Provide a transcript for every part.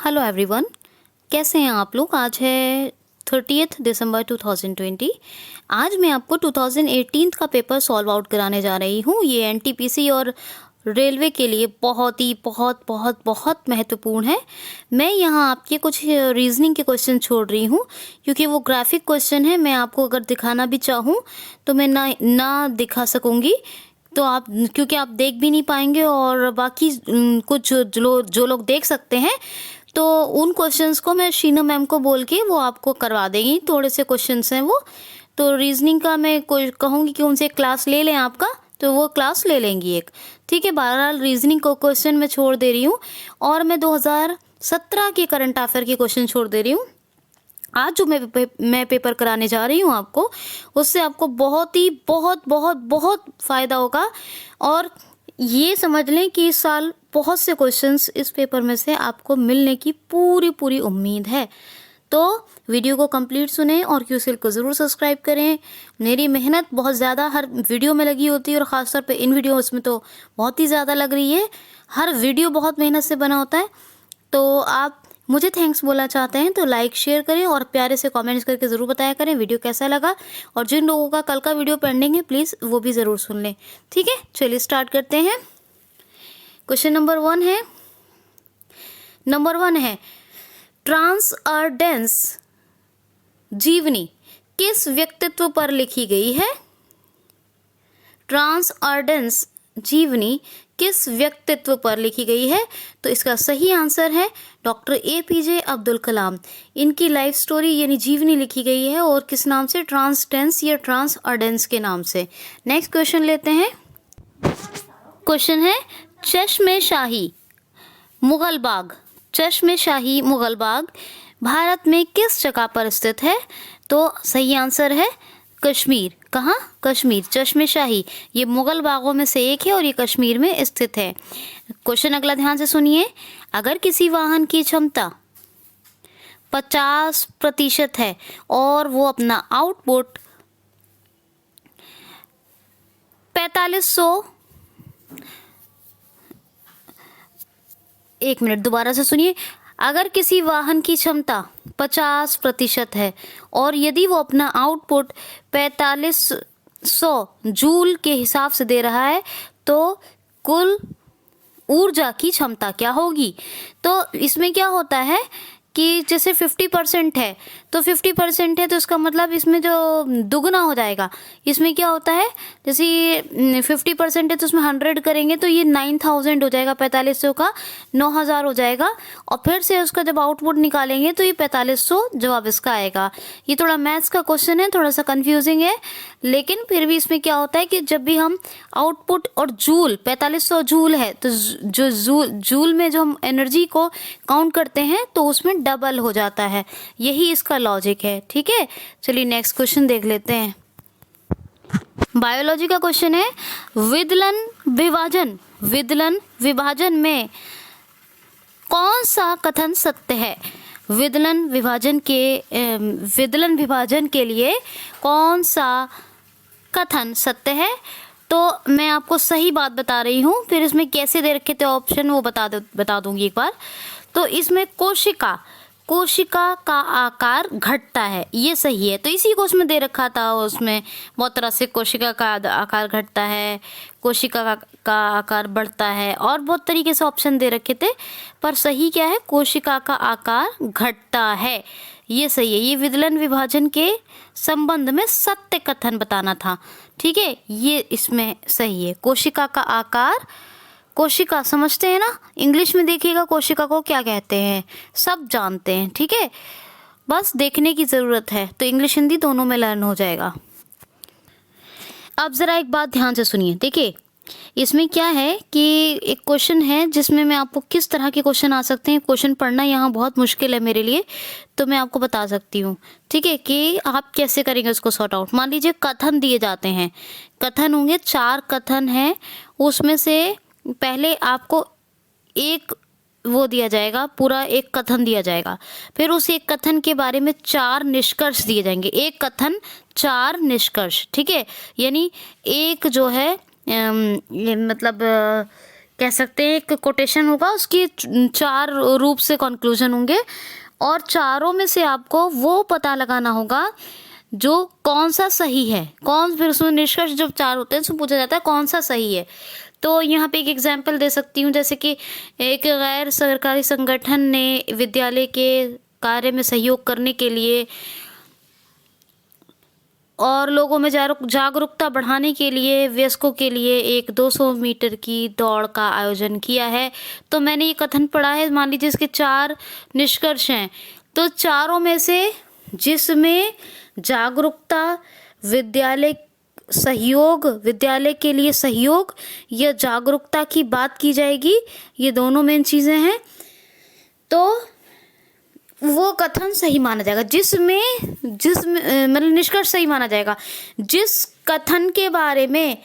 Hello everyone, कैसे हैं आप लोग। आज है 30 दिसंबर 2020। आज मैं आपको 2018 का पेपर सॉल्व आउट कराने जा रही हूँ। ये एनटीपीसी और रेलवे के लिए बहुत महत्वपूर्ण है। मैं यहाँ आपके कुछ रीजनिंग के क्वेश्चन छोड़ रही हूँ क्योंकि वो ग्राफिक क्वेश्चन है। मैं आपको अगर दिखाना भी चाहूँ तो मैं ना दिखा सकूँगी, तो आप क्योंकि आप देख भी नहीं पाएंगे और बाकी कुछ जो लोग देख सकते हैं तो उन क्वेश्चंस को मैं शीना मैम को बोल के वो आपको करवा देंगी। थोड़े से क्वेश्चंस हैं वो, तो रीजनिंग का मैं कहूँगी कि उनसे क्लास ले लें आपका, तो वो क्लास ले लेंगी एक। ठीक है, बहरहाल रीजनिंग को क्वेश्चन मैं छोड़ दे रही हूँ और मैं 2017 के करंट अफेयर के क्वेश्चन छोड़ दे रही हूँ। आज जो मैं पेपर कराने जा रही हूँ आपको, उससे आपको बहुत फ़ायदा होगा। और ये समझ लें कि इस साल बहुत से क्वेश्चंस इस पेपर में से आपको मिलने की पूरी उम्मीद है। तो वीडियो को कंप्लीट सुने और क्यूसीएल को ज़रूर सब्सक्राइब करें। मेरी मेहनत बहुत ज़्यादा हर वीडियो में लगी होती है और ख़ासतौर पे इन वीडियोस में तो बहुत ही ज़्यादा लग रही है। हर वीडियो बहुत मेहनत से बना होता है। तो आप मुझे थैंक्स बोलना चाहते हैं तो लाइक शेयर करें और प्यारे से कमेंट्स करके ज़रूर बताया करें वीडियो कैसा लगा। और जिन लोगों का कल का वीडियो पेंडिंग है प्लीज़ वो भी ज़रूर सुन लें। ठीक है, चलिए स्टार्ट करते हैं। क्वेश्चन नंबर 1 है ट्रांसअर्डेंस जीवनी किस व्यक्तित्व पर लिखी गई है। ट्रांसअर्डेंस जीवनी किस व्यक्तित्व पर लिखी गई है। तो इसका सही आंसर है डॉक्टर एपीजे अब्दुल कलाम। इनकी लाइफ स्टोरी यानी जीवनी लिखी गई है और किस नाम से, ट्रांसटेंस या ट्रांसअर्डेंस के नाम से। नेक्स्ट क्वेश्चन लेते हैं। क्वेश्चन है चश्मे-शाही मुगल बाग। चश्मे-शाही मुगल बाग भारत में किस जगह पर स्थित है। तो सही आंसर है कश्मीर। कहाँ? कश्मीर। चश्मे-शाही ये मुगल बागों में से एक है और ये कश्मीर में स्थित है। क्वेश्चन अगला ध्यान से सुनिए। अगर किसी वाहन की क्षमता 50% है और वो अपना आउटपुट 4500, एक मिनट दोबारा से सुनिए। अगर किसी वाहन की क्षमता 50% है और यदि वो अपना आउटपुट 4500 जूल के हिसाब से दे रहा है तो कुल ऊर्जा की क्षमता क्या होगी। तो इसमें क्या होता है कि जैसे 50% है तो 50% है तो इसका मतलब इसमें जो दुगना हो जाएगा। इसमें क्या होता है, जैसे 50% है तो उसमें 100 करेंगे तो ये 9000 हो जाएगा, 4500 का 9000 हो जाएगा। और फिर से उसका जब आउटपुट निकालेंगे तो ये 4500 जवाब इसका आएगा। ये थोड़ा मैथ्स का क्वेश्चन है, थोड़ा सा कंफ्यूजिंग है, लेकिन फिर भी इसमें क्या होता है कि जब भी हम आउटपुट और जूल 4500 जूल है तो जो जूल में जो हम एनर्जी को काउंट करते हैं तो उसमें डबल हो जाता है। यही इसका लॉजिक है। ठीक है, चलिए नेक्स्ट क्वेश्चन देख लेते हैं। बायोलॉजी का क्वेश्चन है विदलन विभाजन में कौन सा कथन सत्य है। विदलन विभाजन के लिए कौन सा कथन सत्य है। तो मैं आपको सही बात बता रही हूँ, फिर इसमें कैसे दे रखे थे ऑप्शन वो बता दूंगी एक बार। तो इसमें कोशिका का आकार घटता है, ये सही है। तो इसी को उसमें दे रखा था, उसमें बहुत तरह से कोशिका का आकार घटता है, कोशिका का आकार बढ़ता है और बहुत तरीके से ऑप्शन दे रखे थे, पर सही क्या है, कोशिका का आकार घटता है, ये सही है। ये विदलन विभाजन के संबंध में सत्य कथन बताना था। ठीक है, ये इसमें सही है। कोशिका का आकार, कोशिका समझते हैं ना, इंग्लिश में देखिएगा कोशिका को क्या कहते हैं, सब जानते हैं। ठीक है, बस देखने की ज़रूरत है, तो इंग्लिश हिंदी दोनों में लर्न हो जाएगा। अब ज़रा एक बात ध्यान से सुनिए। देखिए इसमें क्या है कि एक क्वेश्चन है जिसमें मैं आपको किस तरह के क्वेश्चन आ सकते हैं, क्वेश्चन पढ़ना यहाँ बहुत मुश्किल है मेरे लिए, तो मैं आपको बता सकती हूँ। ठीक है, कि आप कैसे करेंगे उसको सॉर्ट आउट। मान लीजिए कथन दिए जाते हैं, कथन होंगे 4 कथन हैं, उसमें से पहले आपको एक वो दिया जाएगा, पूरा एक कथन दिया जाएगा, फिर उस एक कथन के बारे में 4 निष्कर्ष दिए जाएंगे। एक कथन 4 निष्कर्ष। ठीक है, यानी एक जो है मतलब कह सकते हैं, एक कोटेशन होगा, उसकी 4 रूप से कंक्लूजन होंगे और चारों में से आपको वो पता लगाना होगा जो कौन सा सही है, फिर उसमें निष्कर्ष जब 4 होते हैं उसमें पूछा जाता है कौन सा सही है। तो यहाँ पे एक एग्जाम्पल दे सकती हूँ, जैसे कि एक गैर सरकारी संगठन ने विद्यालय के कार्य में सहयोग करने के लिए और लोगों में जागरूकता बढ़ाने के लिए वयस्कों के लिए एक 200 मीटर की दौड़ का आयोजन किया है। तो मैंने ये कथन पढ़ा है, मान लीजिए इसके 4 निष्कर्ष हैं, तो चारों में से जिसमें जागरूकता, विद्यालय के लिए सहयोग या जागरूकता की बात की जाएगी, ये दोनों मेन चीज़ें हैं, तो वो कथन सही माना जाएगा। जिसमें मतलब निष्कर्ष सही माना जाएगा जिस कथन के बारे में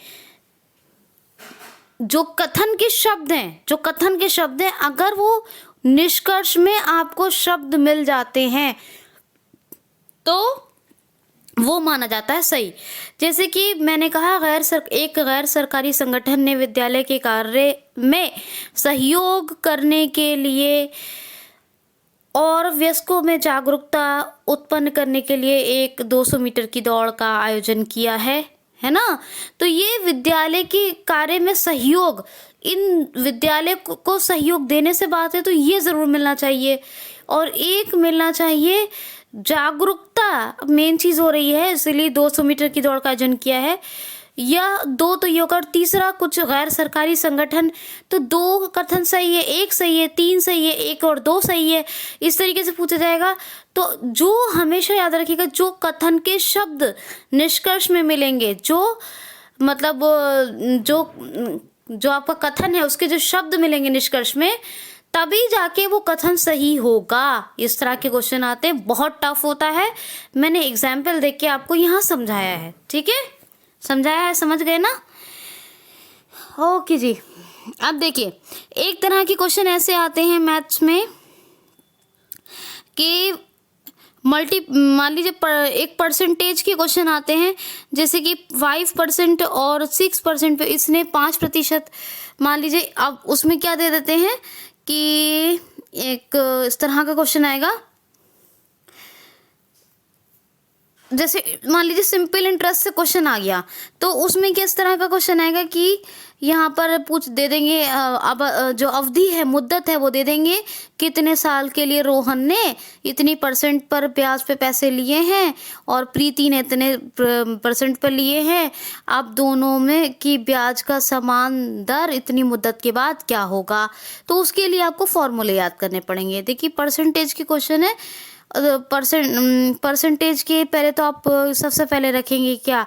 जो कथन के शब्द हैं अगर वो निष्कर्ष में आपको शब्द मिल जाते हैं तो वो माना जाता है सही। जैसे कि मैंने कहा एक गैर सरकारी संगठन ने विद्यालय के कार्य में सहयोग करने के लिए और वयस्कों में जागरूकता उत्पन्न करने के लिए एक 200 मीटर की दौड़ का आयोजन किया है ना। तो ये विद्यालय के कार्य में सहयोग, इन विद्यालय को सहयोग देने से बात है, तो ये ज़रूर मिलना चाहिए। और एक मिलना चाहिए जागरूकता, मेन चीज़ हो रही है, इसलिए 200 मीटर की दौड़ का आयोजन किया है। या 2 तो ये होगा, तीसरा कुछ गैर सरकारी संगठन, तो 2 कथन सही है, 1 सही है, 3 सही है, 1 और 2 सही है, इस तरीके से पूछा जाएगा। तो जो हमेशा याद रखिएगा, जो कथन के शब्द निष्कर्ष में मिलेंगे, जो मतलब जो आपका कथन है उसके जो शब्द मिलेंगे निष्कर्ष में, तभी जाके वो कथन सही होगा। इस तरह के क्वेश्चन आते हैं, बहुत टफ होता है, मैंने एग्जाम्पल देख के आपको यहाँ समझाया है, ठीक है, समझाया है, समझ गए ना। ओके जी। अब देखिए, एक तरह के क्वेश्चन ऐसे आते हैं मैथ्स में कि मान लीजिए एक परसेंटेज के क्वेश्चन आते हैं, जैसे कि 5% और 6% पे इसने 5%, मान लीजिए, अब उसमें क्या दे देते हैं कि एक इस तरह का क्वेश्चन आएगा, जैसे मान लीजिए सिंपल इंटरेस्ट से क्वेश्चन आ गया, तो उसमें किस तरह का क्वेश्चन आएगा कि यहाँ पर दे देंगे, अब जो अवधि है, मुद्दत है, वो दे देंगे कितने साल के लिए रोहन ने इतनी % पर ब्याज पे पैसे लिए हैं और प्रीति ने इतने % पर लिए हैं, अब दोनों में की ब्याज का समान दर इतनी मुद्दत के बाद क्या होगा। तो उसके लिए आपको फॉर्मूले याद करने पड़ेंगे। देखिए, परसेंटेज की क्वेश्चन है, परसेंटेज के पहले तो आप सबसे पहले रखेंगे क्या,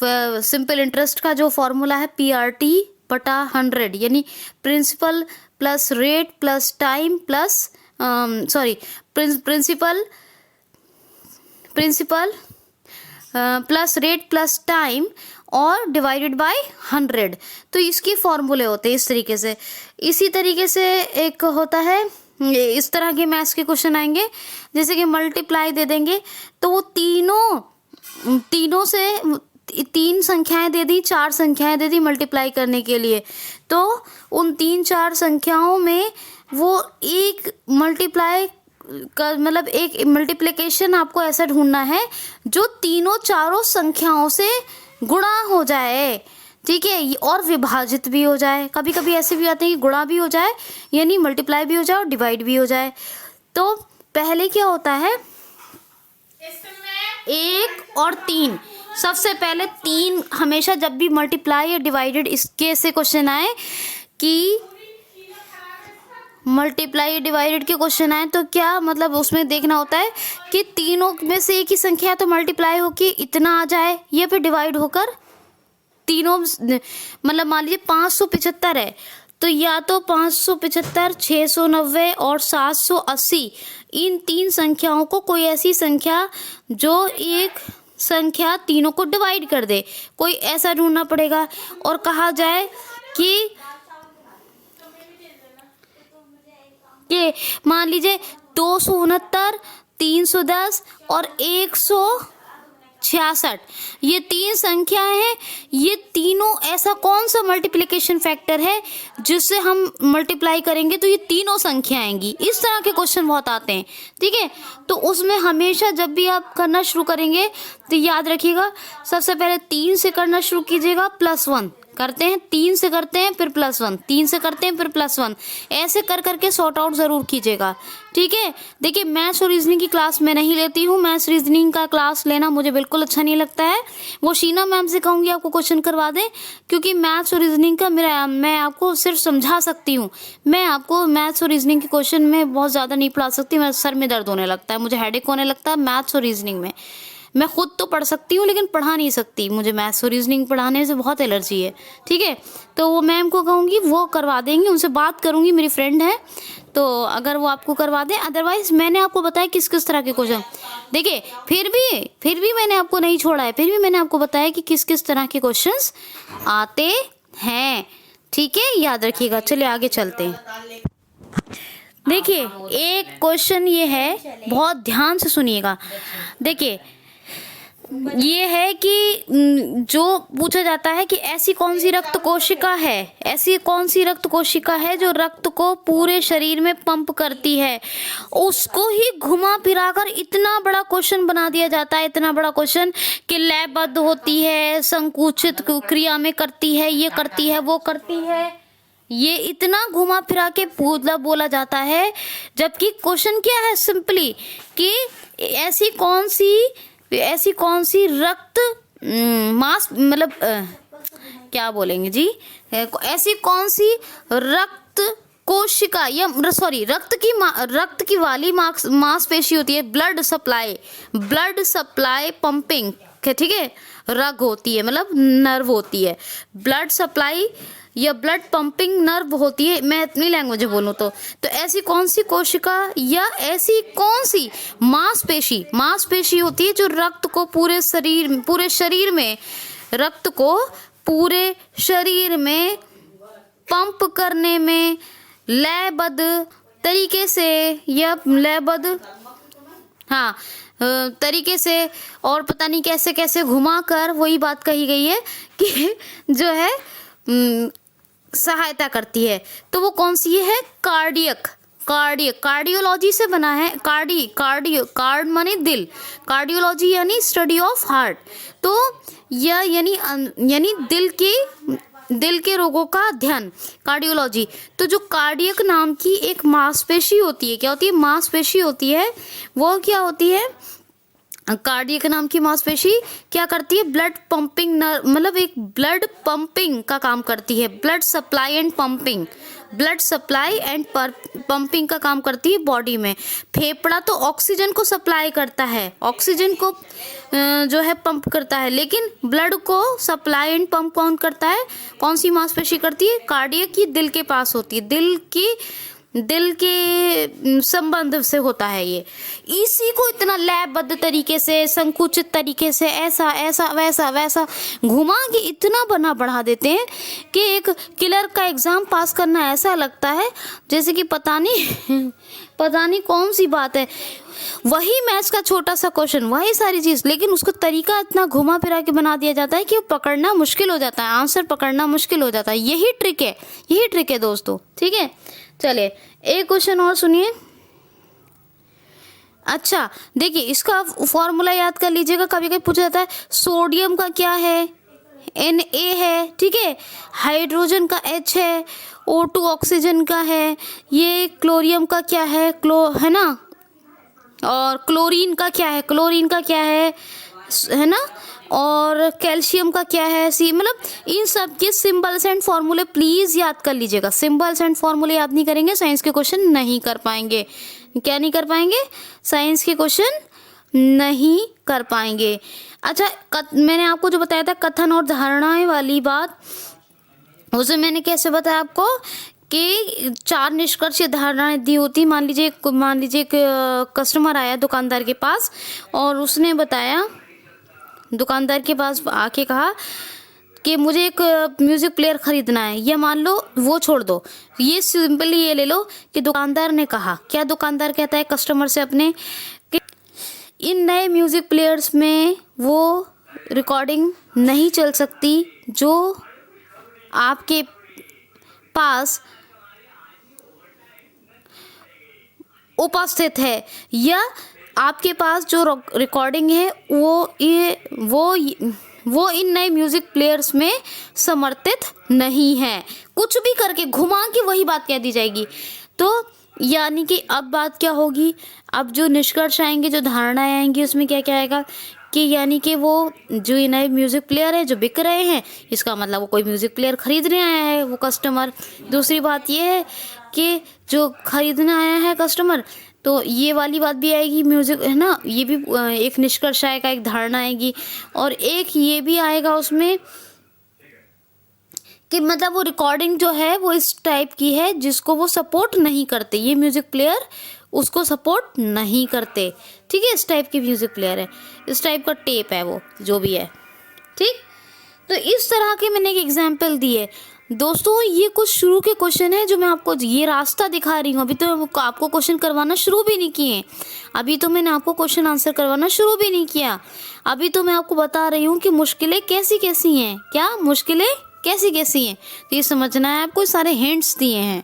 सिंपल इंटरेस्ट का जो फॉर्मूला है PRT बटा 100, यानी principal plus rate plus time plus principal plus rate plus time और डिवाइडेड बाय 100। तो इसके फॉर्मूले होते हैं इस तरीके से। इसी तरीके से एक होता है, इस तरह के मैथ्स के क्वेश्चन आएंगे, जैसे कि मल्टीप्लाई दे देंगे, तो वो तीनों से 3 संख्याएं दे दी, 4 संख्याएं दे दी मल्टीप्लाई करने के लिए, तो उन 3-4 संख्याओं में वो एक मल्टीप्लाई का मतलब एक मल्टीप्लिकेशन आपको ऐसा ढूंढना है जो चारों संख्याओं से गुणा हो जाए, ठीक है, और विभाजित भी हो जाए। कभी कभी ऐसे भी आते हैं कि गुणा भी हो जाए, यानी मल्टीप्लाई भी हो जाए और डिवाइड भी हो जाए। तो पहले क्या होता है, 1 और 3, सबसे पहले 3 हमेशा जब भी मल्टीप्लाई या डिवाइडेड इसके से क्वेश्चन आए कि मल्टीप्लाई डिवाइडेड के क्वेश्चन आए, तो क्या मतलब उसमें देखना होता है कि तीनों में से एक ही संख्या तो मल्टीप्लाई होकर इतना आ जाए या फिर डिवाइड होकर तीनों, मतलब मान लीजिए 575 है, तो या तो 575, 690 और 780, इन 3 संख्याओं को कोई ऐसी संख्या जो एक संख्या तीनों को डिवाइड कर दे, कोई ऐसा ढूंढना पड़ेगा। और कहा जाए कि ये मान लीजिए 269, 310 और 100 66। ये 3 संख्याएं हैं, ये तीनों ऐसा कौन सा मल्टीप्लिकेशन फैक्टर है जिससे हम मल्टीप्लाई करेंगे तो ये तीनों संख्या आएंगी। इस तरह के क्वेश्चन बहुत आते हैं, ठीक है। तो उसमें हमेशा जब भी आप करना शुरू करेंगे तो याद रखिएगा, सबसे पहले 3 से करना शुरू कीजिएगा, +1 करते हैं, 3 से करते हैं फिर +1, 3 से करते हैं फिर +1, ऐसे कर करके सॉर्ट आउट ज़रूर कीजिएगा, ठीक है। देखिए, मैथ्स और रीजनिंग की क्लास मैं नहीं लेती हूँ, मैथ्स रीजनिंग का क्लास लेना मुझे बिल्कुल अच्छा नहीं लगता है। वो शीना मैम से कहूँगी आपको क्वेश्चन करवा दें, क्योंकि मैथ्स और रीजनिंग का मैं आपको सिर्फ समझा सकती हूँ, मैं आपको मैथ्स और रीजनिंग के क्वेश्चन में बहुत ज़्यादा नहीं पढ़ा सकती। मेरे सर में दर्द होने लगता है, मुझे हेडेक होने लगता है मैथ्स और रीजनिंग में। मैं खुद तो पढ़ सकती हूँ लेकिन पढ़ा नहीं सकती, मुझे मैथ्स और रीजनिंग पढ़ाने से बहुत एलर्जी है, ठीक है। तो वो मैम को कहूँगी, वो करवा देंगी, उनसे बात करूँगी, मेरी फ्रेंड है, तो अगर वो आपको करवा दें। अदरवाइज़ मैंने आपको बताया किस किस तरह के क्वेश्चन, देखिए फिर भी मैंने आपको नहीं छोड़ा है, फिर भी मैंने आपको बताया कि किस किस तरह के क्वेश्चंस आते हैं, ठीक है, याद रखिएगा। चलिए आगे चलते हैं। देखिए, एक क्वेश्चन ये है, बहुत ध्यान से सुनिएगा। देखिए, ये है कि जो पूछा जाता है कि ऐसी कौन सी रक्त कोशिका है, ऐसी कौन सी रक्त कोशिका है जो रक्त को पूरे शरीर में पंप करती है, उसको ही घुमा फिराकर इतना बड़ा क्वेश्चन बना दिया जाता है, इतना बड़ा क्वेश्चन कि लयबद्ध होती है, संकुचित क्रिया में करती है, ये करती है, वो करती है, ये इतना घुमा फिरा के बोला जाता है। जबकि क्वेश्चन क्या है, सिंपली कि ऐसी कौन सी रक्त मास मतलब क्या बोलेंगे जी, ऐसी कौन सी रक्त कोशिका या रक्त की वाली मांसपेशी होती है, ब्लड सप्लाई पंपिंग, ठीक है, रग होती है, मतलब नर्व होती है, ब्लड सप्लाई या ब्लड पंपिंग नर्व होती है, मैं अपनी लैंग्वेज बोलूँ तो ऐसी कौन सी कोशिका या ऐसी कौन सी मांसपेशी होती है जो रक्त को पूरे शरीर में पंप करने में लयबद्ध तरीके से तरीके से और पता नहीं कैसे कैसे घुमाकर, वही बात कही गई है कि जो है सहायता करती है। तो वो कौन सी है, कार्डियोलॉजी से बना है, कार्ड माने दिल, कार्डियोलॉजी यानी स्टडी ऑफ हार्ट, तो यह यानी दिल के रोगों का अध्ययन, कार्डियोलॉजी। तो जो कार्डियक नाम की एक मांसपेशी होती है, क्या होती है, मांसपेशी होती है, वो क्या होती है, कार्डियक नाम की मांसपेशी क्या करती है, ब्लड पंपिंग मतलब एक ब्लड पंपिंग का काम करती है, ब्लड सप्लाई एंड पंपिंग का काम करती है बॉडी में। फेफड़ा तो ऑक्सीजन को सप्लाई करता है, ऑक्सीजन को जो है पंप करता है, लेकिन ब्लड को सप्लाई एंड पंप कौन करता है, कौन सी मांसपेशी करती है, कार्डियक की दिल के पास होती है, दिल के संबंध से होता है ये। इसी को इतना लयबद्ध तरीके से, संकुचित तरीके से, ऐसा वैसा घुमा के इतना बढ़ा देते हैं कि एक क्लर्क का एग्जाम पास करना ऐसा लगता है जैसे कि पता नहीं कौन सी बात है। वही मैथ्स का छोटा सा क्वेश्चन, वही सारी चीज, लेकिन उसको तरीका इतना घुमा फिरा के बना दिया जाता है कि पकड़ना मुश्किल हो जाता है, आंसर पकड़ना मुश्किल हो जाता है। यही ट्रिक है दोस्तों, ठीक है। चलिए एक क्वेश्चन और सुनिए। अच्छा देखिए, इसका फॉर्मूला याद कर लीजिएगा, कभी कभी पूछा जाता है सोडियम का क्या है, Na है, ठीक है, हाइड्रोजन का H है, O2 ऑक्सीजन का है, ये क्लोरियम का क्या है, है ना, और क्लोरीन का क्या है ना, और कैल्शियम का क्या है, मतलब इन सब के सिंबल्स एंड फॉर्मूले प्लीज याद कर लीजिएगा। सिंबल्स एंड फॉर्मूले याद नहीं करेंगे, साइंस के क्वेश्चन नहीं कर पाएंगे। क्या नहीं कर पाएंगे, साइंस के क्वेश्चन नहीं कर पाएंगे। अच्छा, मैंने आपको जो बताया था कथन और धारणाएं वाली बात, उसे मैंने कैसे बताया आपको कि 4 निष्कर्ष या धारणाएं दी होती। मान लीजिए एक कस्टमर आया दुकानदार के पास और उसने बताया, दुकानदार के पास आके कहा कि मुझे एक म्यूजिक प्लेयर खरीदना है, ये मान लो, वो छोड़ दो, ये सिंपली ये ले लो कि दुकानदार ने कहा, क्या दुकानदार कहता है कस्टमर से अपने, इन नए म्यूज़िक प्लेयर्स में वो रिकॉर्डिंग नहीं चल सकती जो आपके पास उपस्थित है, या आपके पास जो रिकॉर्डिंग है वो इन नए म्यूज़िक प्लेयर्स में समर्थित नहीं है। कुछ भी करके घुमा के वही बात कह दी जाएगी। तो यानी कि अब बात क्या होगी, अब जो निष्कर्ष आएंगे, जो धारणाएं आएंगी, उसमें क्या क्या आएगा कि यानी कि वो जो ये नए म्यूज़िक प्लेयर है जो बिक रहे हैं, इसका मतलब वो कोई म्यूज़िक प्लेयर खरीदने आया है वो कस्टमर। दूसरी बात ये है कि जो खरीदने आया है कस्टमर, तो ये वाली बात भी आएगी, म्यूज़िक है ना, ये भी एक निष्कर्ष आएगा, एक धारणा आएगी। और एक ये भी आएगा उसमें कि मतलब वो रिकॉर्डिंग जो है वो इस टाइप की है जिसको वो सपोर्ट नहीं करते, ये म्यूज़िक प्लेयर उसको सपोर्ट नहीं करते। ठीक है, इस टाइप की म्यूज़िक प्लेयर है, इस टाइप का टेप है वो जो भी है। ठीक, तो इस तरह के मैंने एक एग्जाम्पल दिए। दोस्तों ये कुछ शुरू के क्वेश्चन है जो मैं आपको ये रास्ता दिखा रही हूँ। अभी तो आपको क्वेश्चन करवाना शुरू भी नहीं किए, अभी तो मैंने आपको क्वेश्चन आंसर करवाना शुरू भी नहीं किया। अभी तो मैं आपको बता रही हूँ कि मुश्किलें कैसी कैसी हैं, क्या मुश्किलें कैसी कैसी हैं, तो ये समझना है आपको, सारे हिंट्स दिए हैं।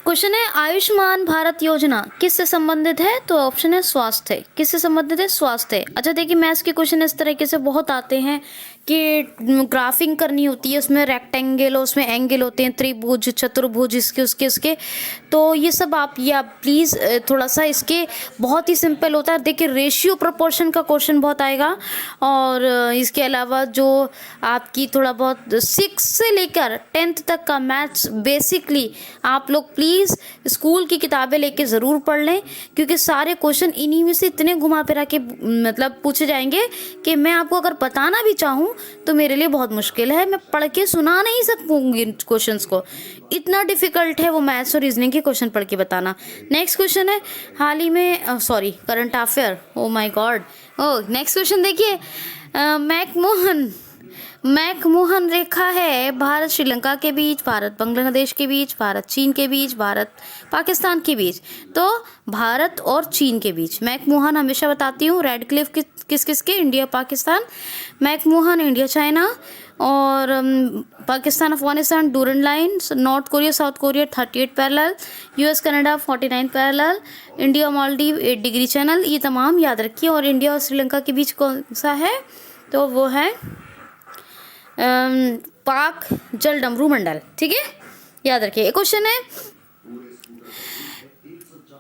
क्वेश्चन है आयुष्मान भारत योजना किससे संबंधित है, तो ऑप्शन है स्वास्थ्य। किससे संबंधित है, स्वास्थ्य। अच्छा देखिए, मैथ्स के क्वेश्चन इस तरीके से बहुत आते हैं कि ग्राफिंग करनी होती है, उसमें रेक्टेंगल, उसमें एंगल होते हैं, त्रिभुज, चतुर्भुज, इसके उसके, तो ये सब आप प्लीज़ थोड़ा सा, इसके बहुत ही सिंपल होता है। देखिए रेशियो प्रोपोर्शन का क्वेश्चन बहुत आएगा, और इसके अलावा जो आपकी थोड़ा बहुत 6 से लेकर 10th तक का मैथ्स बेसिकली आप लोग प्लीज़ स्कूल की किताबें लेके ज़रूर पढ़ लें, क्योंकि सारे क्वेश्चन इन्हीं में से इतने घुमा फिरा के मतलब पूछे जाएंगे कि मैं आपको अगर बताना भी चाहूँ तो मेरे लिए बहुत मुश्किल है, मैं पढ़ के सुना नहीं सकूंगी क्वेश्चंस को, इतना डिफिकल्ट है वो मैथ्स और रीजनिंग के क्वेश्चन पढ़ के बताना। नेक्स्ट क्वेश्चन है हाल ही में current affair, oh my God. Next question देखिए, मैकमोहन रेखा है भारत श्रीलंका के बीच, भारत बांग्लादेश के बीच, भारत चीन के बीच, भारत पाकिस्तान के बीच, तो भारत और चीन के बीच। मैकमोहन हमेशा बताती हूँ, रेड क्लिफ किस किस के, India Pakistan, McMahon India China, और Pakistan Afghanistan Durand line, North Korea South Korea 38 parallel, US Canada 49 parallel, India Maldives 8 degree channel, ये तमाम याद रखिए। और इंडिया और श्रीलंका के बीच कौन सा है, तो वो है पाक जल डमरू मंडल। ठीक है, याद रखिए। एक क्वेश्चन है,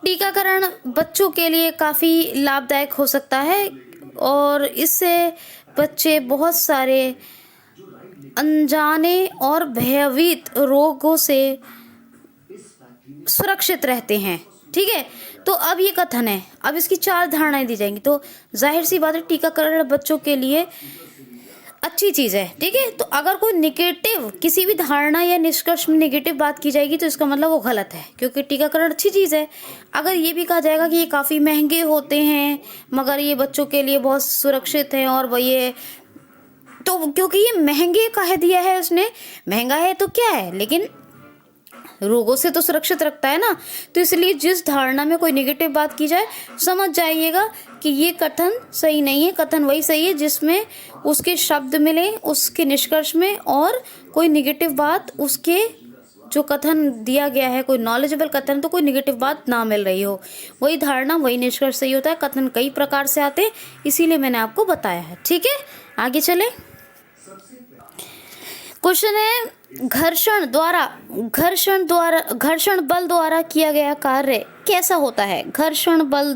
टीकाकरण बच्चों के लिए काफ़ी लाभदायक हो सकता है और इससे बच्चे बहुत सारे अनजाने और भयभीत रोगों से सुरक्षित रहते हैं। ठीक है, तो अब ये कथन है, अब इसकी 4 धारणाएं दी जाएंगी, तो जाहिर सी बात है टीकाकरण बच्चों के लिए अच्छी चीज़ है। ठीक है, तो अगर कोई नेगेटिव किसी भी धारणा या निष्कर्ष में नेगेटिव बात की जाएगी तो इसका मतलब वो गलत है, क्योंकि टीकाकरण अच्छी चीज़ है। अगर ये भी कहा जाएगा कि ये काफ़ी महंगे होते हैं मगर ये बच्चों के लिए बहुत सुरक्षित हैं, और वही है, तो क्योंकि ये महंगे कह दिया है उसने, महंगा है तो क्या है, लेकिन रोगों से तो सुरक्षित रखता है ना, तो इसलिए जिस धारणा में कोई नेगेटिव बात की जाए समझ जाइएगा कि ये कथन सही नहीं है। कथन वही सही है जिसमें उसके शब्द मिले उसके निष्कर्ष में, और कोई नेगेटिव बात उसके जो कथन दिया गया है, कोई नॉलेजेबल कथन, तो कोई नेगेटिव बात ना मिल रही हो, वही धारणा वही निष्कर्ष सही होता है। कथन कई प्रकार से आते हैं, इसीलिए मैंने आपको बताया है। ठीक है, आगे चले। क्वेश्चन है घर्षण बल द्वारा किया गया कार्य कैसा होता है। घर्षण बल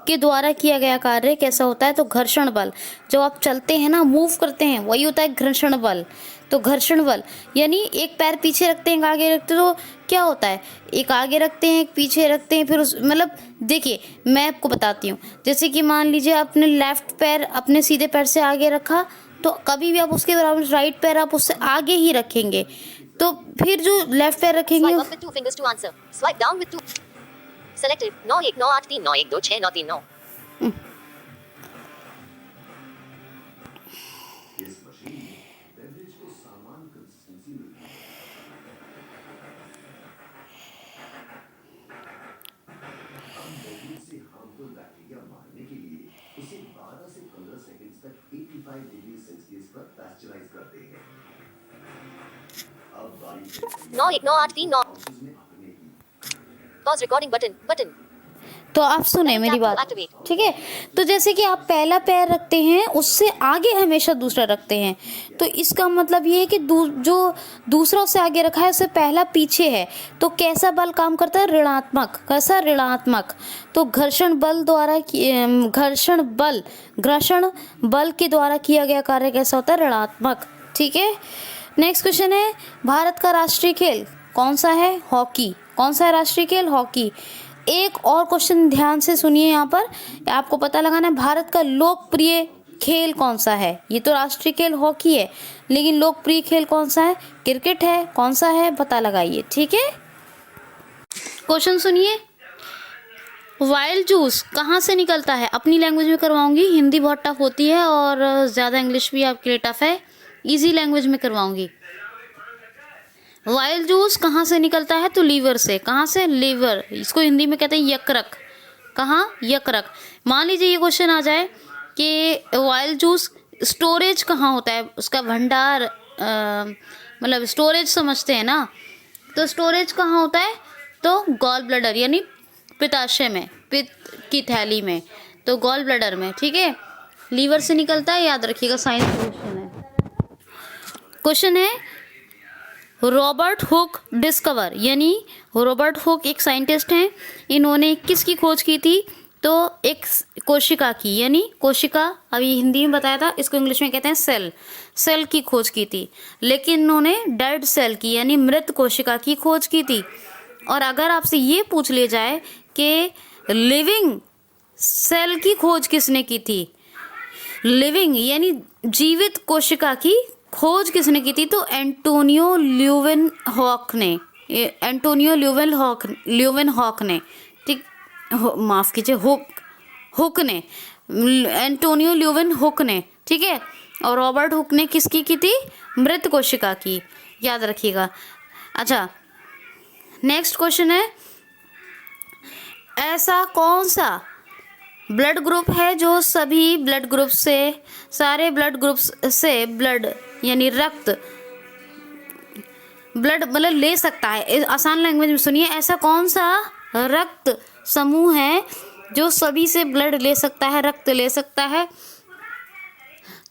के द्वारा किया गया कार्य कैसा होता है, तो घर्षण बल, जब आप चलते हैं ना, मूव करते हैं, वही होता है घर्षण बल। तो घर्षण बल यानी एक पैर पीछे रखते हैं, एक आगे रखते हैं, तो क्या होता है, एक आगे रखते हैं एक पीछे रखते हैं, फिर उस मतलब देखिए मैं आपको बताती हूँ, जैसे कि मान लीजिए आपने लेफ्ट पैर अपने सीधे पैर से आगे रखा, तो कभी भी आप उसके बराबर राइट पैर आप उससे आगे ही रखेंगे, तो फिर जो लेफ्ट पैर रखेंगे Swipe up with 2 fingers to answer. Swipe down with 2. Selected. 9 1 9 8 3 9 1 2 6 9 3 9. नौ एक नौ आठ तीन नौ पॉज रिकॉर्डिंग बटन तो आप सुने मेरी बात, Activate. ठीक है। तो जैसे कि आप पहला पैर रखते हैं उससे आगे हमेशा दूसरा रखते हैं, तो इसका मतलब ये है कि जो दूसरा उससे आगे रखा है उससे पहला पीछे है, तो कैसा बल काम करता है? ऋणात्मक। कैसा? ऋणात्मक। तो घर्षण बल के द्वारा किया गया कार्य कैसा होता है? ऋणात्मक। ठीक है। नेक्स्ट क्वेश्चन है, भारत का राष्ट्रीय खेल कौन सा है? हॉकी। कौन सा है राष्ट्रीय खेल? हॉकी। एक और क्वेश्चन ध्यान से सुनिए, यहाँ पर आपको पता लगाना है भारत का लोकप्रिय खेल कौन सा है। ये तो राष्ट्रीय खेल हॉकी है, लेकिन लोकप्रिय खेल कौन सा है? क्रिकेट है। कौन सा है? पता लगाइए। ठीक है। क्वेश्चन सुनिए, वाइल्ड जूस कहाँ से निकलता है? अपनी लैंग्वेज में करवाऊंगी, हिंदी बहुत टफ होती है और ज़्यादा इंग्लिश भी आपके लिए टफ है, इजी लैंग्वेज में करवाऊंगी। वाइल्ड जूस कहाँ से निकलता है? तो लीवर से। कहाँ से? लीवर। इसको हिंदी में कहते हैं यकृत। कहाँ? यकृत। मान लीजिए ये क्वेश्चन आ जाए कि वाइल्ड जूस स्टोरेज कहाँ होता है, उसका भंडार, मतलब स्टोरेज समझते हैं ना, तो स्टोरेज कहाँ होता है? तो गॉल ब्लैडर यानी पित्ताशय में, पित्त की थैली में, तो गॉल ब्लैडर में। ठीक है। लीवर से निकलता है, याद रखिएगा, साइंस क्वेश्चन है। क्वेश्चन है, रॉबर्ट हुक डिस्कवर, यानी रॉबर्ट हुक एक साइंटिस्ट हैं, इन्होंने किसकी खोज की थी? तो एक कोशिका की, यानी कोशिका, अभी हिंदी में बताया था, इसको इंग्लिश में कहते हैं सेल। सेल की खोज की थी, लेकिन इन्होंने डेड सेल की यानी मृत कोशिका की खोज की थी। और अगर आपसे ये पूछ लिया जाए कि लिविंग सेल की खोज किसने की थी, लिविंग यानी जीवित कोशिका की खोज किसने की थी, तो एंटोनियो ल्यूवेनहॉक ने। एंटोनियो ल्यूवेनहॉक ने, ठीक, माफ कीजिए, हुक ने, एंटोनियो ल्यूवेनहुक ने। ठीक है। और रॉबर्ट हुक ने किसकी की थी? मृत कोशिका की, याद रखिएगा। अच्छा, नेक्स्ट क्वेश्चन है, ऐसा कौन सा ब्लड ग्रुप है जो सभी ब्लड ग्रुप से, सारे ब्लड ग्रुप्स से ब्लड यानी रक्त, ब्लड मतलब ले सकता है? आसान लैंग्वेज में सुनिए, ऐसा कौन सा रक्त समूह है जो सभी से ब्लड ले सकता है, रक्त ले सकता है?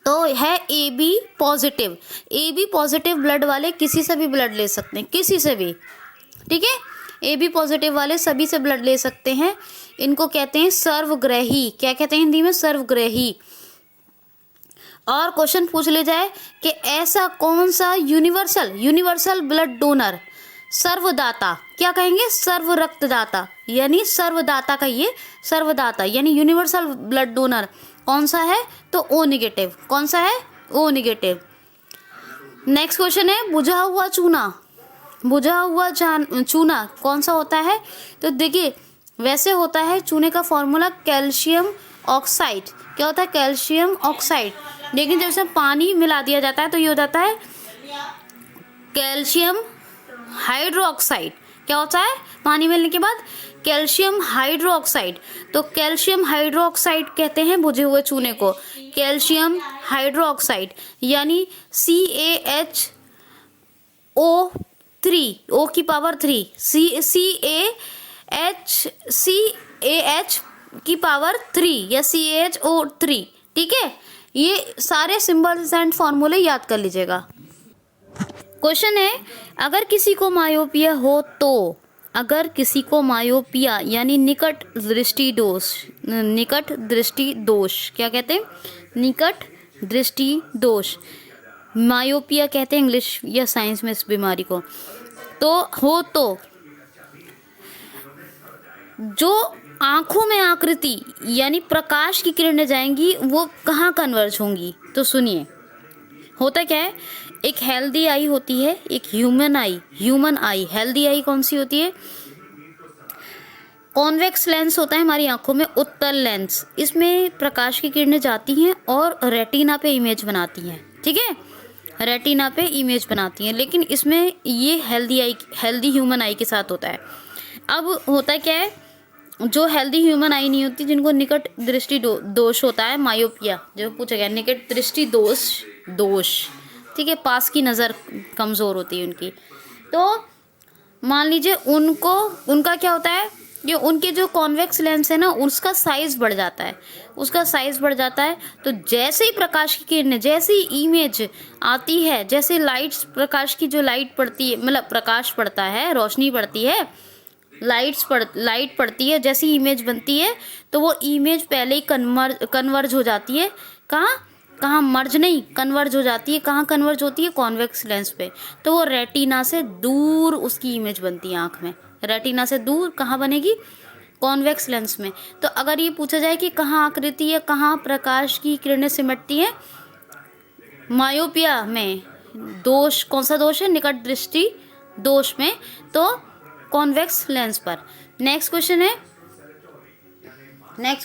तो है AB positive. AB positive blood वाले किसी से भी ब्लड ले सकते हैं, किसी से भी। ठीक है। AB पॉजिटिव वाले सभी से ब्लड ले सकते हैं, इनको कहते हैं सर्वग्राही। क्या कहते हैं हिंदी में? सर्वग्राही। और क्वेश्चन पूछ ले जाए कि ऐसा कौन सा यूनिवर्सल ब्लड डोनर, सर्वदाता, क्या कहेंगे? सर्व रक्तदाता, यानी सर्वदाता का ये सर्वदाता यानी यूनिवर्सल ब्लड डोनर कौन सा है? तो O नेगेटिव। कौन सा है? O negative. नेक्स्ट क्वेश्चन है, बुझा हुआ चूना कौन सा होता है? तो देखिए, वैसे होता है चूने का फॉर्मूला कैल्शियम ऑक्साइड। क्या होता है? Calcium oxide. लेकिन जब इसमें पानी मिला दिया जाता है तो ये हो जाता है कैल्शियम हाइड्रोक्साइड। क्या होता है पानी मिलने के बाद? Calcium hydroxide. तो कैल्शियम हाइड्रोक्साइड कहते हैं बुझे हुए चूने को, कैल्शियम हाइड्रोक्साइड, यानी CaHO3, O की पावर 3, CaH की पावर 3 या CaHO3। ठीक है। ये सारे सिंबल्स एंड फॉर्मूले याद कर लीजिएगा। क्वेश्चन है, अगर किसी को मायोपिया हो तो, अगर किसी को मायोपिया यानी निकट दृष्टि दोष, क्या कहते हैं? निकट दृष्टि दोष, मायोपिया कहते हैं इंग्लिश या साइंस में इस बीमारी को। तो हो तो जो आंखों में आकृति यानी प्रकाश की किरणें जाएंगी वो कहाँ कन्वर्ज होंगी? तो सुनिए, होता क्या है, एक हेल्दी आई होती है, एक ह्यूमन आई। हेल्दी आई कौन सी होती है? कॉन्वेक्स लेंस होता है हमारी आंखों में, उत्तल लेंस, इसमें प्रकाश की किरणें जाती हैं और रेटिना पे इमेज बनाती हैं। ठीक है। रेटिना पे इमेज बनाती हैं, लेकिन इसमें ये हेल्दी ह्यूमन आई के साथ होता है। अब होता क्या है, जो हेल्दी ह्यूमन आई नहीं होती, जिनको निकट दृष्टि दोष होता है, मायोपिया जो पूछा गया, निकट दृष्टि दोष, ठीक है, पास की नज़र कमज़ोर होती है उनकी। तो मान लीजिए उनका क्या होता है, ये उनके जो कॉन्वेक्स लेंस है ना, उसका साइज़ बढ़ जाता है, तो जैसे ही प्रकाश की किरणें, जैसे ही इमेज आती है, जैसे लाइट्स, प्रकाश की जो लाइट पड़ती है, मतलब प्रकाश पड़ता है, रोशनी पड़ती है, लाइट पड़ती है, जैसी इमेज बनती है, तो वो इमेज पहले ही कन्वर्ज हो जाती है। कहाँ मर्ज नहीं, कन्वर्ज हो जाती है। कहाँ कन्वर्ज होती है? कॉन्वेक्स लेंस पे। तो वो रेटिना से दूर उसकी इमेज बनती है आँख में। रेटिना से दूर कहाँ बनेगी? कॉन्वेक्स लेंस में। तो अगर ये पूछा जाए कि कहाँ आकृति या कहाँ प्रकाश की किरणें सिमटती हैं, मायोपिया में दोष, कौन सा दोष है? निकट दृष्टि दोष में, तो कॉन्वेक्स लेंस पर। नेक्स्ट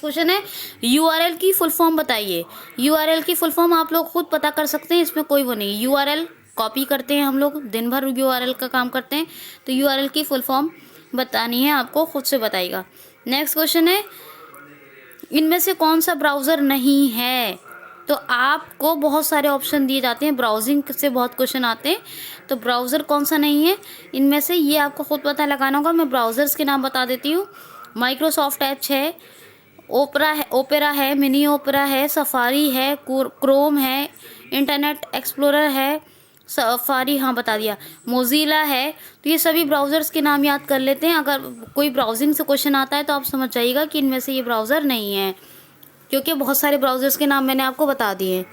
क्वेश्चन है यूआरएल की फुल फॉर्म बताइए। यूआरएल की फुल फॉर्म आप लोग खुद पता कर सकते हैं, इसमें कोई वो नहीं। यूआरएल कॉपी करते हैं हम लोग, दिन भर यूआरएल का काम करते हैं, तो यूआरएल की फुल फॉर्म बतानी है आपको, खुद से बताइएगा। नेक्स्ट क्वेश्चन है इनमें से कौन सा ब्राउज़र नहीं है? तो आपको बहुत सारे ऑप्शन दिए जाते हैं, ब्राउजिंग से बहुत क्वेश्चन आते हैं, तो ब्राउज़र कौन सा नहीं है इनमें से, ये आपको खुद पता लगाना होगा। मैं ब्राउज़र्स के नाम बता देती हूँ। माइक्रोसॉफ्ट एज है, ओपेरा है, मिनी ओपेरा है, सफारी है, क्रोम है, इंटरनेट एक्सप्लोरर है, सफारी, हाँ बता दिया, मोज़िला है। तो ये सभी ब्राउज़र्स के नाम याद कर लेते हैं। अगर कोई ब्राउजिंग से क्वेश्चन आता है तो आप समझ जाइएगा कि इनमें से ये ब्राउज़र नहीं है, क्योंकि बहुत सारे ब्राउज़र्स के नाम मैंने आपको बता दिए।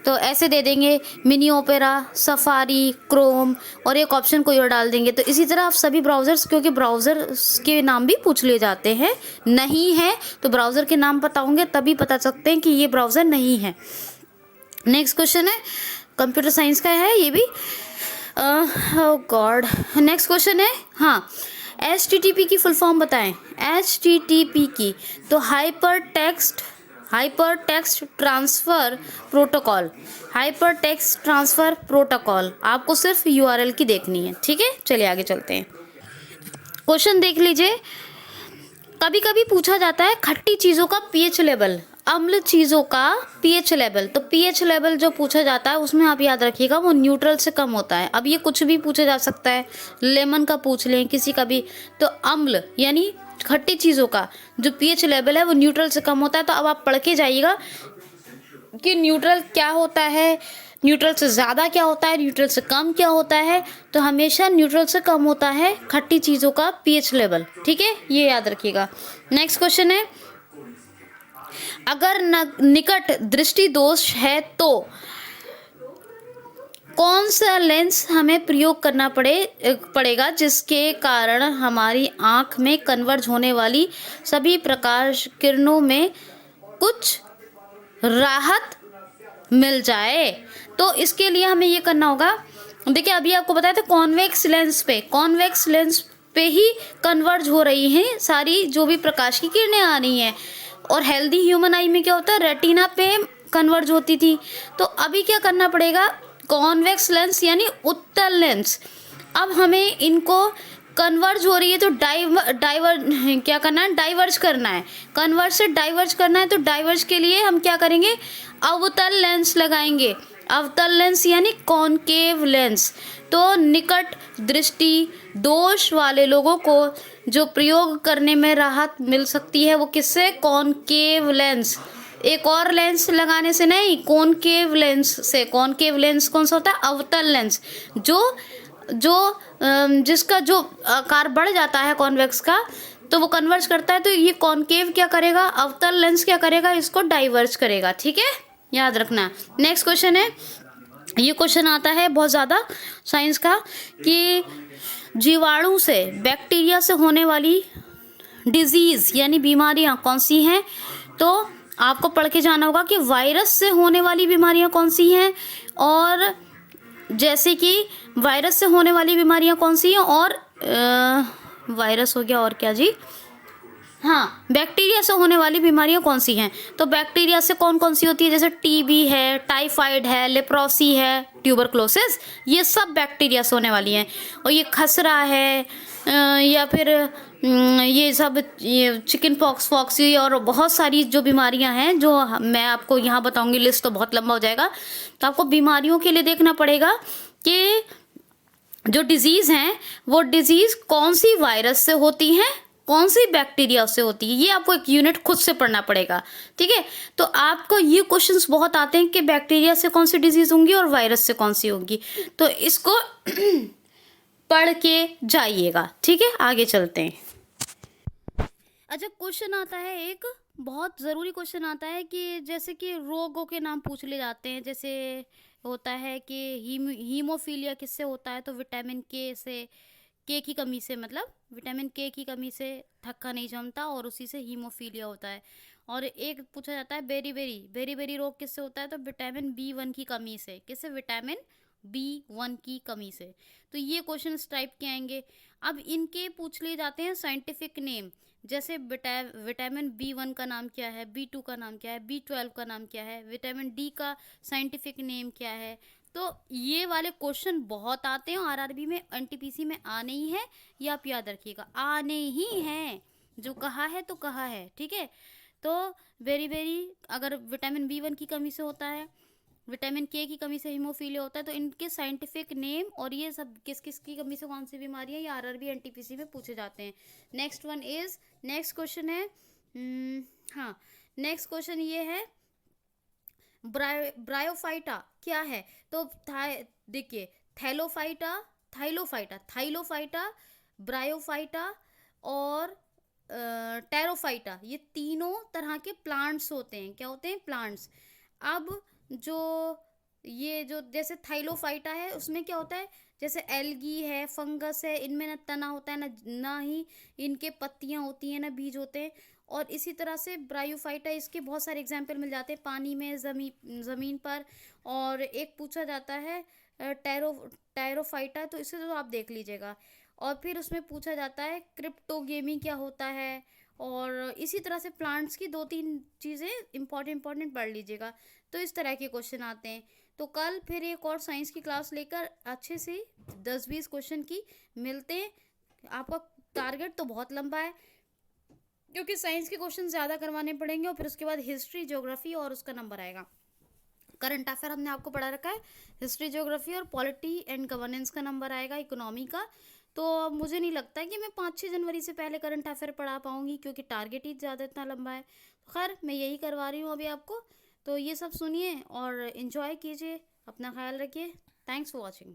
तो ऐसे दे देंगे मिनी ओपेरा, सफारी, क्रोम, और एक ऑप्शन कोई और डाल देंगे। तो इसी तरह आप सभी ब्राउज़र्स, क्योंकि ब्राउज़र्स के नाम भी पूछ लिए जाते हैं, नहीं है तो ब्राउज़र के नाम पता होंगे तभी बता सकते हैं कि ये ब्राउज़र नहीं है। नेक्स्ट क्वेश्चन है कंप्यूटर साइंस का है ये भी, ओह गॉड। नेक्स्ट क्वेश्चन है, हाँ, HTTP की फुल फॉर्म बताएं। HTTP की तो हाइपर टेक्स्ट ट्रांसफ़र प्रोटोकॉल, आपको सिर्फ URL की देखनी है, ठीक है। चलिए आगे चलते हैं। क्वेश्चन देख लीजिए। कभी कभी पूछा जाता है खट्टी चीज़ों का pH लेवल, अम्ल चीज़ों का pH लेवल। तो pH लेवल जो पूछा जाता है उसमें आप याद रखिएगा वो न्यूट्रल से कम होता है। अब ये कुछ भी पूछा जा सकता है, लेमन का पूछ लें, किसी का भी। तो अम्ल यानी खट्टी चीज़ों का जो pH लेवल है वो न्यूट्रल से कम होता है। तो अब आप पढ़ के जाइएगा कि न्यूट्रल क्या होता है, न्यूट्रल से ज़्यादा क्या होता है, न्यूट्रल से कम क्या होता है। तो हमेशा न्यूट्रल से कम होता है खट्टी चीज़ों का pH लेवल, ठीक है, ये याद रखिएगा। नेक्स्ट क्वेश्चन है अगर निकट दृष्टि दोष है तो कौन सा लेंस हमें प्रयोग करना पड़ेगा जिसके कारण हमारी आँख में कन्वर्ज होने वाली सभी प्रकाश किरणों में कुछ राहत मिल जाए। तो इसके लिए हमें ये करना होगा, देखिए अभी आपको बताया था कॉन्वेक्स लेंस पे ही कन्वर्ज हो रही हैं सारी जो भी प्रकाश की किरणें आ रही हैं। और हेल्दी ह्यूमन आई में क्या होता है, रेटिना पे कन्वर्ज होती थी। तो अभी क्या करना पड़ेगा, कॉन्वेक्स लेंस यानी उत्तल लेंस, अब हमें इनको कन्वर्ज हो रही है तो डाइवर्ज करना है। कन्वर्ज से डाइवर्ज करना है, तो डाइवर्ज के लिए हम क्या करेंगे, अवतल लेंस लगाएंगे। अवतल लेंस यानी कॉनकेव लेंस। तो निकट दृष्टि दोष वाले लोगों को जो प्रयोग करने में राहत मिल सकती है वो किससे, कॉनकेव लेंस। एक और लेंस लगाने से नहीं, कॉनकेव लेंस से। कॉनकेव लेंस कौन सा होता है, अवतल लेंस, जिसका जो आकार बढ़ जाता है कॉन्वेक्स का तो वो कन्वर्ज करता है। तो ये कॉनकेव क्या करेगा, अवतल लेंस क्या करेगा, इसको डाइवर्ज करेगा, ठीक है, याद रखना। नेक्स्ट क्वेश्चन है, ये क्वेश्चन आता है बहुत ज़्यादा साइंस का कि जीवाणु से, बैक्टीरिया से होने वाली डिजीज़ यानी बीमारियां कौन सी हैं। तो आपको पढ़ के जाना होगा कि वायरस से होने वाली बीमारियां कौन सी हैं, और जैसे कि वायरस से होने वाली बीमारियां कौन सी हैं, और वायरस हो गया, और क्या जी, हाँ, बैक्टीरिया से होने वाली बीमारियां कौन सी हैं। तो बैक्टीरिया से कौन कौन सी होती है, जैसे टीबी है, टाइफाइड है, लेप्रोसी है, ट्यूबरक्लोसिस, ये सब बैक्टीरिया से होने वाली हैं। और ये खसरा है या फिर ये सब ये चिकन पॉक्स फॉक्सी और बहुत सारी जो बीमारियां हैं जो मैं आपको यहाँ बताऊंगी, लिस्ट तो बहुत लंबा हो जाएगा। तो आपको बीमारियों के लिए देखना पड़ेगा कि जो डिजीज़ हैं वो डिजीज़ कौन सी वायरस से होती हैं, कौन सी बैक्टीरिया से होती है, ये आपको एक यूनिट खुद से पढ़ना पड़ेगा। ठीक है, तो आपको ये क्वेश्चंस बहुत आते हैं कि बैक्टीरिया से कौन सी डिजीज़ होंगी और वायरस से कौन सी होंगी, तो इसको पढ़ के जाइएगा। ठीक है, आगे चलते हैं। अच्छा, क्वेश्चन आता है, एक बहुत ज़रूरी क्वेश्चन आता है कि जैसे कि रोगों के नाम पूछ ले जाते हैं। जैसे होता है कि हीमोफीलिया किससे होता है, तो विटामिन के की कमी से, मतलब विटामिन के की कमी से थक्का नहीं जमता और उसी से हीमोफीलिया होता है। और एक पूछा जाता है बेरी रोग किससे होता है, तो विटामिन B1 की कमी से। किससे? विटामिन B1 की कमी से। तो ये क्वेश्चन इस टाइप के आएंगे। अब इनके पूछ लिए जाते हैं साइंटिफिक नेम। जैसे विटामिन B1 का नाम क्या है, B2 का नाम क्या है, B12 का नाम क्या है, विटामिन D का साइंटिफिक नेम क्या है। तो ये वाले क्वेश्चन बहुत आते हैं आरआरबी में, एनटीपीसी में आने ही है, ये आप याद रखिएगा, आने ही हैं। जो कहा है तो कहा है। ठीक है, तो अगर विटामिन B1 की कमी से होता है, विटामिन के की कमी से हीमोफीलिया होता है, तो इनके साइंटिफिक नेम और ये सब किस किस की कमी से कौन सी बीमारी है, ये आरआरबी एनटीपीसी में पूछे जाते हैं। नेक्स्ट क्वेश्चन है, हाँ, नेक्स्ट क्वेश्चन ये है, ब्रायोफाइटा क्या है, तो देखिए, थाइलोफाइटा, ब्रायोफाइटा और टेरोफाइटा, ये तीनों तरह के प्लांट्स होते हैं। क्या होते हैं? प्लांट्स। अब जो जैसे थाइलोफाइटा है, उसमें क्या होता है, जैसे एल्गी है, फंगस है, इनमें ना तना होता है, ना ही इनके पत्तियां होती हैं, ना बीज होते हैं। और इसी तरह से ब्रायोफाइटा, इसके बहुत सारे एग्जाम्पल मिल जाते हैं पानी में, ज़मीन पर। और एक पूछा जाता है टेरोफाइटा, तो इसे तो आप देख लीजिएगा। और फिर उसमें पूछा जाता है क्रिप्टोगेमी क्या होता है। और इसी तरह से प्लांट्स की 2-3 चीज़ें इंपॉर्टेंट पढ़ लीजिएगा। तो इस तरह के क्वेश्चन आते हैं। तो कल फिर एक और साइंस की क्लास लेकर अच्छे से 10-20 क्वेश्चन की मिलते हैं। आपका टारगेट तो बहुत लंबा है, क्योंकि साइंस के क्वेश्चन ज़्यादा करवाने पड़ेंगे, और फिर उसके बाद हिस्ट्री, ज्योग्राफी और उसका नंबर आएगा। करंट अफेयर हमने आपको पढ़ा रखा है, हिस्ट्री, ज्योग्राफी और पॉलिटी एंड गवर्नेंस का नंबर आएगा, इकोनॉमी का। तो मुझे नहीं लगता कि मैं 5-6 जनवरी से पहले करंट अफेयर पढ़ा पाऊंगी, क्योंकि टारगेट ही ज़्यादा इतना लंबा है। खैर, मैं यही करवा रही हूँ अभी आपको। तो ये सब सुनिए और इन्जॉय कीजिए, अपना ख्याल रखिए। Thanks for watching.